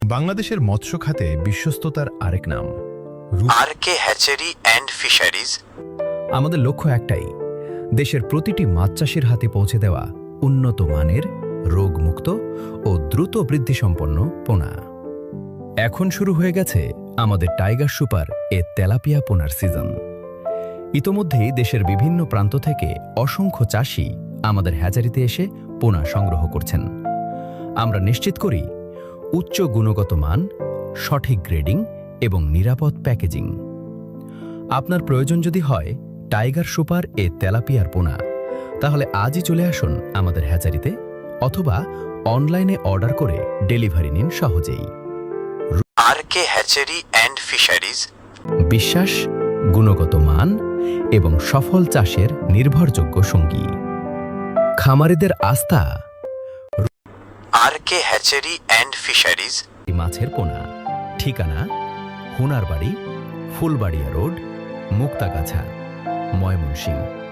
বাংলাদেশের মৎস্য খাতে বিশ্বস্ততার আরেক নাম আর.কে হ্যাচারি অ্যান্ড ফিশারিজ। আমাদের লক্ষ্য একটাই, দেশের প্রতিটি মাছ চাষির হাতে পৌঁছে দেওয়া উন্নত মানের, রোগমুক্ত ও দ্রুত বৃদ্ধিসম্পন্ন পোনা। এখন শুরু হয়ে গেছে আমাদের টাইগার সুপার তেলাপিয়া পোনার সিজন। ইতোমধ্যেই দেশের বিভিন্ন প্রান্ত থেকে অসংখ্য চাষি আমাদের হ্যাচারিতে এসে পোনা সংগ্রহ করছেন। আমরা নিশ্চিত করি উচ্চ গুণগত মান, সঠিক গ্রেডিং এবং নিরাপদ প্যাকেজিং। আপনার প্রয়োজন যদি হয় টাইগার সুপার তেলাপিয়ার পোনা, তাহলে আজই চলে আসুন আমাদের হ্যাচারিতে, অথবা অনলাইনে অর্ডার করে ডেলিভারি নিন সহজেই। R K hatchery and fisheries. বিশ্বাস, গুণগত মান এবং সফল চাষের নির্ভরযোগ্য সঙ্গী। খামারিদের আস্থা। R K hatchery and fisheries. মাছের পোনা। ঠিকানা: হুনারবাড়ি, ফুলবাড়িয়া রোড, মুক্তাগাছা, ময়মনসিংহ।